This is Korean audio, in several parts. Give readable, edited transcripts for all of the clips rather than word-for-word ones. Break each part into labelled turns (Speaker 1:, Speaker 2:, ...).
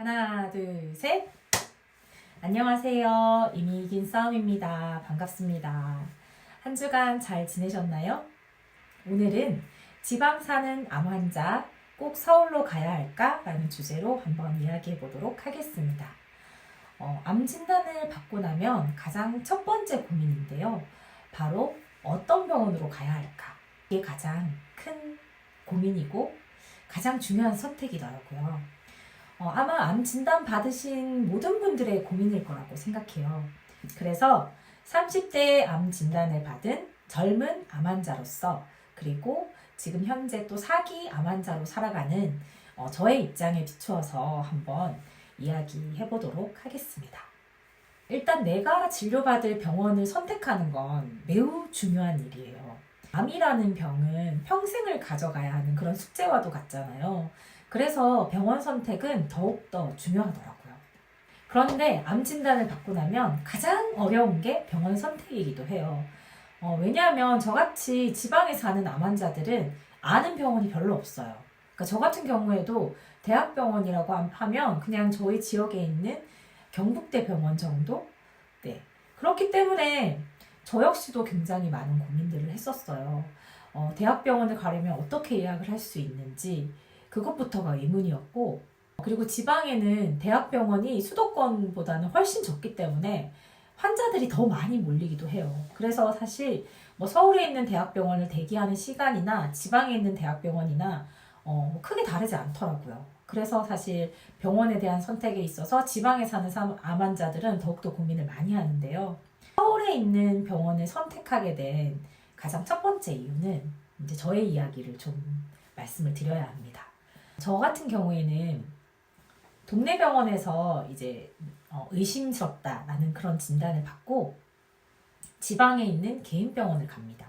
Speaker 1: 하나, 둘, 셋. 안녕하세요. 이미 이긴 싸움입니다. 반갑습니다. 한 주간 잘 지내셨나요? 오늘은 지방 사는 암 환자 꼭 서울로 가야 할까? 라는 주제로 한번 이야기해 보도록 하겠습니다. 암 진단을 받고 나면 가장 첫 번째 고민인데요. 바로 어떤 병원으로 가야 할까? 이게 가장 큰 고민이고 가장 중요한 선택이더라고요. 아마 암 진단 받으신 모든 분들의 고민일 거라고 생각해요. 그래서 30대 암 진단을 받은 젊은 암 환자로서 그리고 지금 현재 또 4기 암 환자로 살아가는 저의 입장에 비추어서 한번 이야기해 보도록 하겠습니다. 일단 내가 진료받을 병원을 선택하는 건 매우 중요한 일이에요. 암이라는 병은 평생을 가져가야 하는 그런 숙제와도 같잖아요. 그래서 병원 선택은 더욱더 중요하더라고요. 그런데 암 진단을 받고 나면 가장 어려운 게 병원 선택이기도 해요. 왜냐하면 저같이 지방에 사는 암 환자들은 아는 병원이 별로 없어요. 그러니까 저 같은 경우에도 대학병원이라고 하면 그냥 저희 지역에 있는 경북대 병원 정도? 네. 그렇기 때문에 저 역시도 굉장히 많은 고민들을 했었어요. 대학병원을 가려면 어떻게 예약을 할 수 있는지 그것부터가 의문이었고, 그리고 지방에는 대학병원이 수도권보다는 훨씬 적기 때문에 환자들이 더 많이 몰리기도 해요. 그래서 사실 서울에 있는 대학병원을 대기하는 시간이나 지방에 있는 대학병원이나 크게 다르지 않더라고요. 그래서 사실 병원에 대한 선택에 있어서 지방에 사는 암 환자들은 더욱더 고민을 많이 하는데요. 서울에 있는 병원을 선택하게 된 가장 첫 번째 이유는 이제 저의 이야기를 좀 말씀을 드려야 합니다. 저 같은 경우에는 동네 병원에서 이제 의심스럽다라는 그런 진단을 받고 지방에 있는 개인 병원을 갑니다.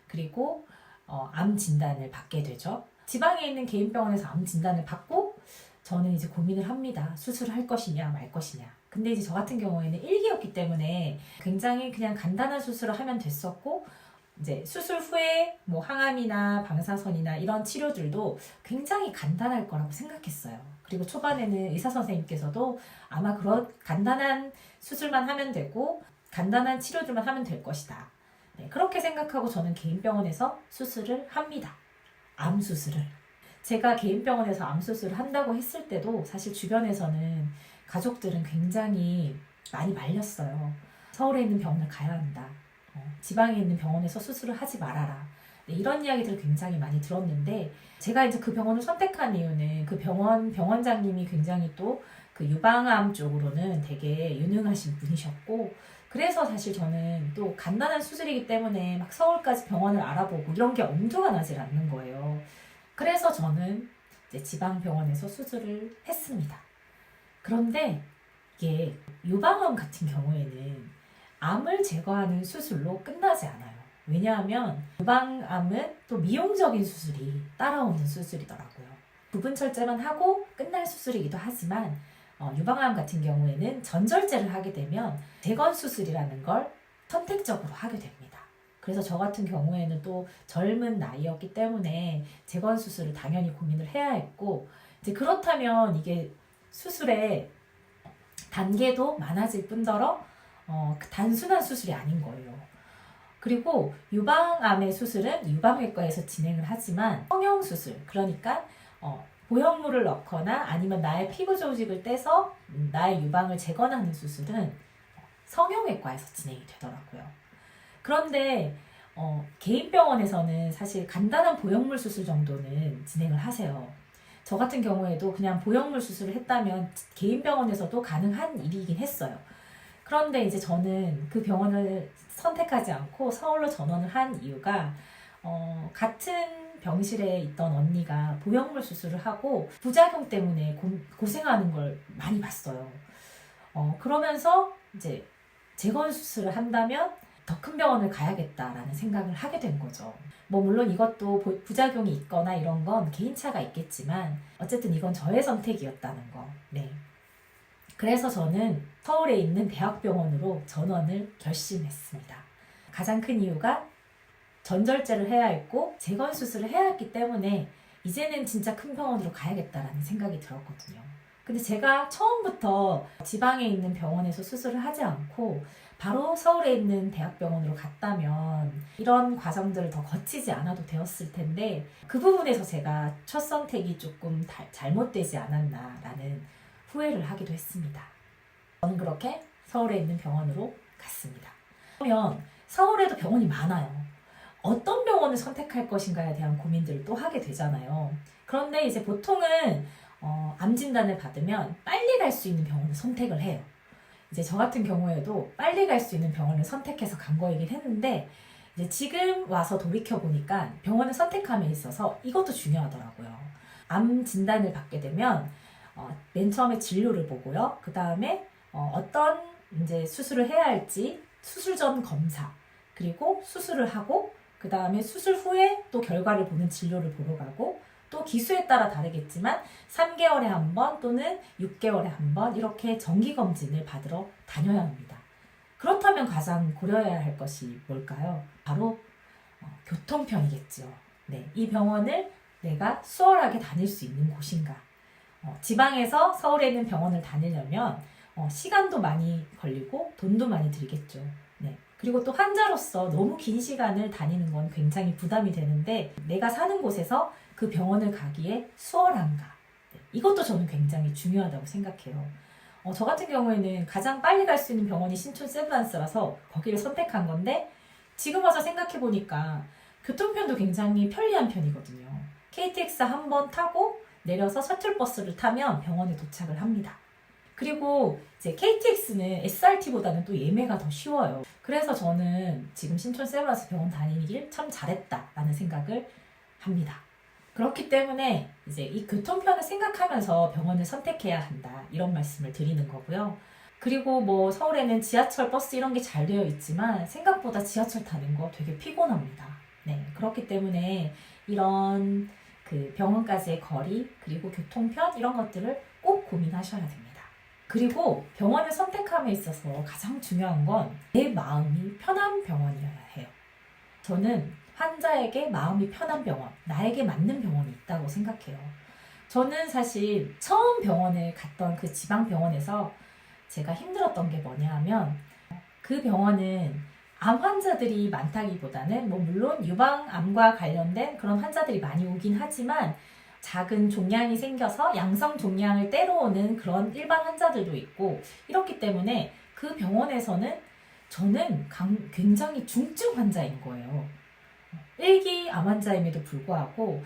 Speaker 1: 그리고 암 진단을 받게 되죠. 지방에 있는 개인 병원에서 암 진단을 받고 저는 이제 고민을 합니다. 수술을 할 것이냐 말 것이냐. 근데 이제 저 같은 경우에는 1기였기 때문에 굉장히 그냥 간단한 수술을 하면 됐었고, 이제 수술 후에 항암이나 방사선이나 이런 치료들도 굉장히 간단할 거라고 생각했어요. 그리고 초반에는 의사 선생님께서도 아마 그런 간단한 수술만 하면 되고 간단한 치료들만 하면 될 것이다. 네, 그렇게 생각하고 저는 개인 병원에서 수술을 합니다. 암 수술을. 제가 개인 병원에서 암 수술을 한다고 했을 때도 사실 주변에서는 가족들은 굉장히 많이 말렸어요. 서울에 있는 병원을 가야 한다. 지방에 있는 병원에서 수술을 하지 말아라. 네, 이런 이야기들을 굉장히 많이 들었는데, 제가 이제 그 병원을 선택한 이유는 그 병원장님이 굉장히 또 그 유방암 쪽으로는 되게 유능하신 분이셨고, 그래서 사실 저는 또 간단한 수술이기 때문에 막 서울까지 병원을 알아보고 이런 게 엄두가 나질 않는 거예요. 그래서 저는 이제 지방병원에서 수술을 했습니다. 그런데 이게 유방암 같은 경우에는 암을 제거하는 수술로 끝나지 않아요. 왜냐하면 유방암은 또 미용적인 수술이 따라오는 수술이더라고요. 부분 철제만 하고 끝날 수술이기도 하지만 유방암 같은 경우에는 전절제를 하게 되면 재건 수술이라는 걸 선택적으로 하게 됩니다. 그래서 저 같은 경우에는 또 젊은 나이였기 때문에 재건 수술을 당연히 고민을 해야 했고, 이제 그렇다면 이게 수술의 단계도 많아질 뿐더러 단순한 수술이 아닌 거예요. 그리고 유방암의 수술은 유방외과에서 진행을 하지만 성형수술, 그러니까 보형물을 넣거나 아니면 나의 피부 조직을 떼서 나의 유방을 재건하는 수술은 성형외과에서 진행이 되더라고요. 그런데 개인 병원에서는 사실 간단한 보형물 수술 정도는 진행을 하세요. 저 같은 경우에도 그냥 보형물 수술을 했다면 개인 병원에서도 가능한 일이긴 했어요. 그런데 이제 저는 그 병원을 선택하지 않고 서울로 전원을 한 이유가 같은 병실에 있던 언니가 보형물 수술을 하고 부작용 때문에 고생하는 걸 많이 봤어요. 그러면서 이제 재건 수술을 한다면 더 큰 병원을 가야겠다라는 생각을 하게 된 거죠. 물론 이것도 부작용이 있거나 이런 건 개인차가 있겠지만 어쨌든 이건 저의 선택이었다는 거. 네. 그래서 저는 서울에 있는 대학병원으로 전원을 결심했습니다. 가장 큰 이유가 전절제를 해야 했고 재건 수술을 해야 했기 때문에 이제는 진짜 큰 병원으로 가야겠다라는 생각이 들었거든요. 근데 제가 처음부터 지방에 있는 병원에서 수술을 하지 않고 바로 서울에 있는 대학병원으로 갔다면 이런 과정들을 더 거치지 않아도 되었을 텐데 그 부분에서 제가 첫 선택이 조금 잘못되지 않았나라는 후회를 하기도 했습니다. 저는 그렇게 서울에 있는 병원으로 갔습니다. 그러면 서울에도 병원이 많아요. 어떤 병원을 선택할 것인가에 대한 고민들을 또 하게 되잖아요. 그런데 이제 보통은 암 진단을 받으면 빨리 갈 수 있는 병원을 선택을 해요. 이제 저 같은 경우에도 빨리 갈 수 있는 병원을 선택해서 간 거이긴 했는데 이제 지금 와서 돌이켜보니까 병원을 선택함에 있어서 이것도 중요하더라고요. 암 진단을 받게 되면 맨 처음에 진료를 보고요. 그 다음에 어떤 이제 수술을 해야 할지 수술 전 검사, 그리고 수술을 하고 그 다음에 수술 후에 또 결과를 보는 진료를 보러 가고 또 기수에 따라 다르겠지만 3개월에 한 번 또는 6개월에 한 번 이렇게 정기검진을 받으러 다녀야 합니다. 그렇다면 가장 고려해야 할 것이 뭘까요? 바로 교통편이겠죠. 네, 이 병원을 내가 수월하게 다닐 수 있는 곳인가. 지방에서 서울에 있는 병원을 다니려면 시간도 많이 걸리고 돈도 많이 들겠죠. 네. 그리고 또 환자로서 너무 긴 시간을 다니는 건 굉장히 부담이 되는데 내가 사는 곳에서 그 병원을 가기에 수월한가. 네. 이것도 저는 굉장히 중요하다고 생각해요. 저 같은 경우에는 가장 빨리 갈 수 있는 병원이 신촌 세브란스라서 거기를 선택한 건데 지금 와서 생각해보니까 교통편도 굉장히 편리한 편이거든요. KTX 한 번 타고 내려서 셔틀버스를 타면 병원에 도착을 합니다. 그리고 이제 KTX는 SRT보다는 또 예매가 더 쉬워요. 그래서 저는 지금 신촌 세브란스 병원 다니길 참 잘했다라는 생각을 합니다. 그렇기 때문에 이제 이 교통편을 생각하면서 병원을 선택해야 한다. 이런 말씀을 드리는 거고요. 그리고 뭐 서울에는 지하철, 버스 이런 게 잘 되어 있지만 생각보다 지하철 타는 거 되게 피곤합니다. 네, 그렇기 때문에 이런 그 병원까지의 거리, 그리고 교통편 이런 것들을 꼭 고민하셔야 됩니다. 그리고 병원을 선택함에 있어서 가장 중요한 건 내 마음이 편한 병원이어야 해요. 저는 환자에게 마음이 편한 병원, 나에게 맞는 병원이 있다고 생각해요. 저는 사실 처음 병원에 갔던 그 지방병원에서 제가 힘들었던 게 뭐냐 하면 그 병원은 암 환자들이 많다기보다는 뭐 물론 유방암과 관련된 그런 환자들이 많이 오긴 하지만 작은 종양이 생겨서 양성 종양을 때려오는 그런 일반 환자들도 있고 이렇기 때문에 그 병원에서는 저는 굉장히 중증 환자인 거예요. 1기 암 환자임에도 불구하고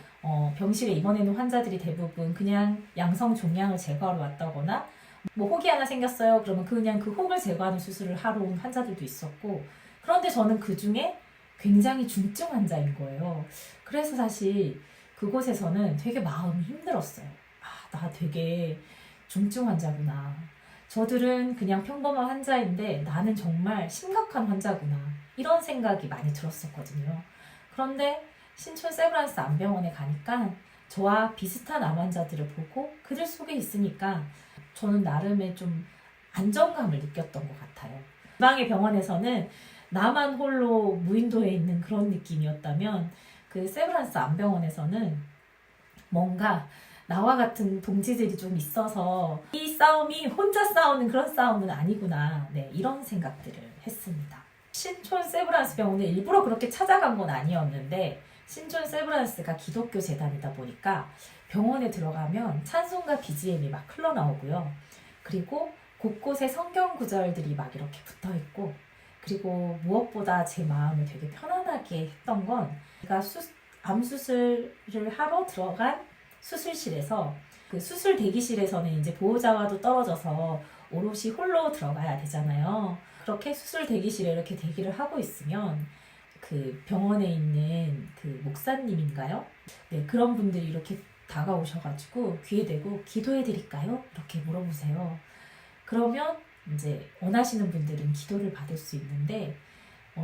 Speaker 1: 병실에 입원해있는 환자들이 대부분 그냥 양성 종양을 제거하러 왔다거나 뭐 혹이 하나 생겼어요. 그러면 그냥 그 혹을 제거하는 수술을 하러 온 환자들도 있었고 그런데 저는 그 중에 굉장히 중증 환자인 거예요. 그래서 사실 그곳에서는 되게 마음이 힘들었어요. 나 되게 중증 환자구나. 저들은 그냥 평범한 환자인데 나는 정말 심각한 환자구나. 이런 생각이 많이 들었었거든요. 그런데 신촌 세브란스 암병원에 가니까 저와 비슷한 암 환자들을 보고 그들 속에 있으니까 저는 나름의 좀 안정감을 느꼈던 것 같아요. 지방의 병원에서는 나만 홀로 무인도에 있는 그런 느낌이었다면 그 세브란스 암병원에서는 뭔가 나와 같은 동지들이 좀 있어서 이 싸움이 혼자 싸우는 그런 싸움은 아니구나. 네, 이런 생각들을 했습니다. 신촌 세브란스 병원을 일부러 그렇게 찾아간 건 아니었는데 신촌 세브란스가 기독교 재단이다 보니까 병원에 들어가면 찬송가 BGM이 막 흘러나오고요. 그리고 곳곳에 성경 구절들이 막 이렇게 붙어있고 그리고 무엇보다 제 마음을 되게 편안하게 했던 건 제가 암 수술을 하러 들어간 수술실에서 그 수술 대기실에서는 이제 보호자와도 떨어져서 오롯이 홀로 들어가야 되잖아요. 그렇게 수술 대기실에 이렇게 대기를 하고 있으면 그 병원에 있는 그 목사님인가요? 네, 그런 분들이 이렇게 다가오셔가지고 귀에 대고 기도해 드릴까요? 이렇게 물어보세요. 그러면 이제 원하시는 분들은 기도를 받을 수 있는데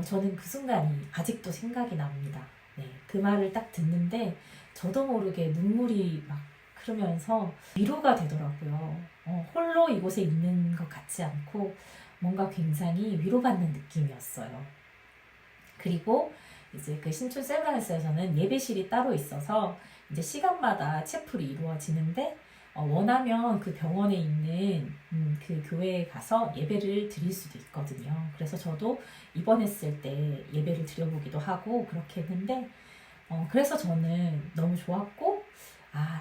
Speaker 1: 저는 그 순간이 아직도 생각이 납니다. 네, 그 말을 딱 듣는데 저도 모르게 눈물이 막 흐르면서 위로가 되더라고요. 홀로 이곳에 있는 것 같지 않고 뭔가 굉장히 위로받는 느낌이었어요. 그리고 이제 그 신촌 세브란스에서는 예배실이 따로 있어서 이제 시간마다 채플이 이루어지는데 원하면 그 병원에 있는 그 교회에 가서 예배를 드릴 수도 있거든요. 그래서 저도 입원했을 때 예배를 드려보기도 하고 그렇게 했는데 그래서 저는 너무 좋았고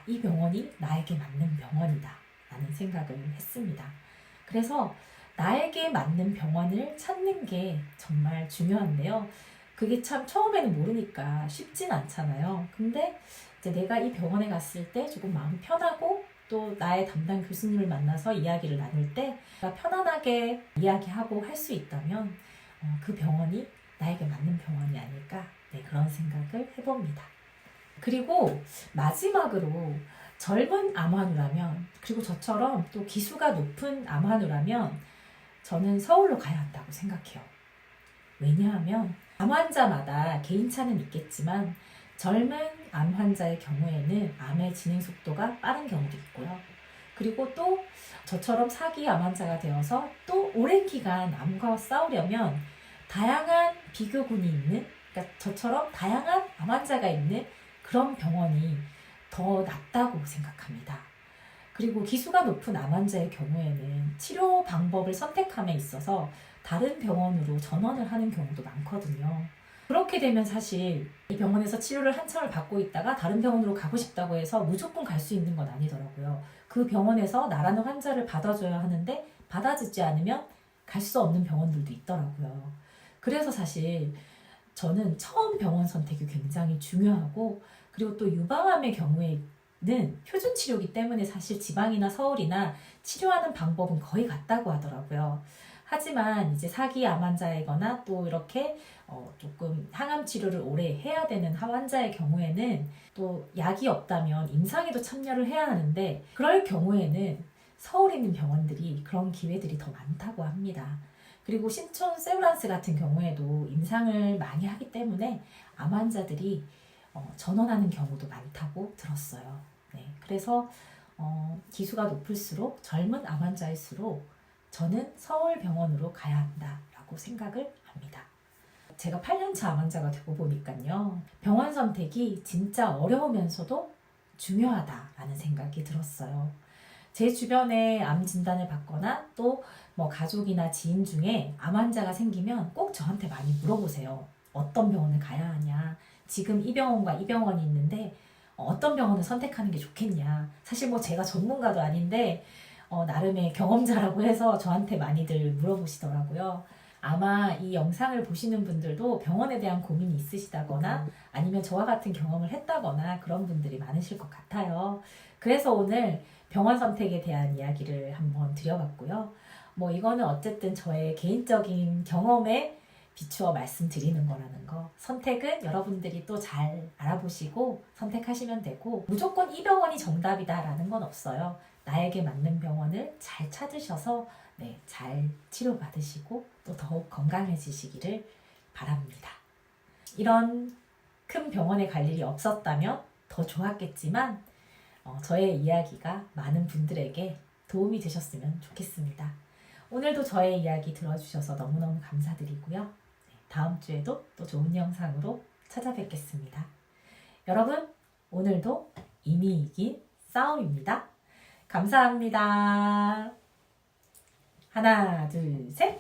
Speaker 1: 이 병원이 나에게 맞는 병원이다 라는 생각을 했습니다. 그래서 나에게 맞는 병원을 찾는 게 정말 중요한데요. 그게 참 처음에는 모르니까 쉽진 않잖아요. 근데 이제 내가 이 병원에 갔을 때 조금 마음이 편하고 또 나의 담당 교수님을 만나서 이야기를 나눌 때 내가 편안하게 이야기하고 할 수 있다면 그 병원이 나에게 맞는 병원이 아닐까 그런 생각을 해봅니다. 그리고 마지막으로 젊은 암환우라면 그리고 저처럼 또 기수가 높은 암환우라면 저는 서울로 가야 한다고 생각해요. 왜냐하면 암 환자마다 개인차는 있겠지만 젊은 암 환자의 경우에는 암의 진행 속도가 빠른 경우도 있고요. 그리고 또 저처럼 사기 암 환자가 되어서 또 오랜 기간 암과 싸우려면 다양한 비교군이 있는, 그러니까 저처럼 다양한 암 환자가 있는 그런 병원이 더 낫다고 생각합니다. 그리고 기수가 높은 암 환자의 경우에는 치료 방법을 선택함에 있어서 다른 병원으로 전원을 하는 경우도 많거든요. 그렇게 되면 사실 이 병원에서 치료를 한참을 받고 있다가 다른 병원으로 가고 싶다고 해서 무조건 갈 수 있는 건 아니더라고요. 그 병원에서 나라는 환자를 받아줘야 하는데 받아주지 않으면 갈 수 없는 병원들도 있더라고요. 그래서 사실 저는 처음 병원 선택이 굉장히 중요하고 그리고 또 유방암의 경우에는 표준 치료기 때문에 사실 지방이나 서울이나 치료하는 방법은 거의 같다고 하더라고요. 하지만 이제 사기 암 환자이거나 또 이렇게 조금 항암 치료를 오래 해야 되는 환자의 경우에는 또 약이 없다면 임상에도 참여를 해야 하는데 그럴 경우에는 서울에 있는 병원들이 그런 기회들이 더 많다고 합니다. 그리고 신촌 세브란스 같은 경우에도 임상을 많이 하기 때문에 암 환자들이 전원하는 경우도 많다고 들었어요. 네, 그래서 기수가 높을수록 젊은 암 환자일수록 저는 서울 병원으로 가야 한다라고 생각을 합니다. 제가 8년차 암 환자가 되고 보니까요. 병원 선택이 진짜 어려우면서도 중요하다라는 생각이 들었어요. 제 주변에 암 진단을 받거나 또 뭐 가족이나 지인 중에 암 환자가 생기면 꼭 저한테 많이 물어보세요. 어떤 병원을 가야 하냐. 지금 이 병원과 이 병원이 있는데 어떤 병원을 선택하는 게 좋겠냐. 사실 뭐 제가 전문가도 아닌데 나름의 경험자라고 해서 저한테 많이들 물어보시더라고요. 아마 이 영상을 보시는 분들도 병원에 대한 고민이 있으시다거나 아니면 저와 같은 경험을 했다거나 그런 분들이 많으실 것 같아요. 그래서 오늘 병원 선택에 대한 이야기를 한번 드려봤고요. 뭐 이거는 어쨌든 저의 개인적인 경험에 비추어 말씀드리는 거라는 거. 선택은 여러분들이 또 잘 알아보시고 선택하시면 되고 무조건 이 병원이 정답이다라는 건 없어요. 나에게 맞는 병원을 잘 찾으셔서 잘 치료받으시고 또 더욱 건강해지시기를 바랍니다. 이런 큰 병원에 갈 일이 없었다면 더 좋았겠지만 저의 이야기가 많은 분들에게 도움이 되셨으면 좋겠습니다. 오늘도 저의 이야기 들어주셔서 너무너무 감사드리고요. 다음 주에도 또 좋은 영상으로 찾아뵙겠습니다. 여러분, 오늘도 이미 이긴 싸움입니다. 감사합니다. 하나, 둘, 셋!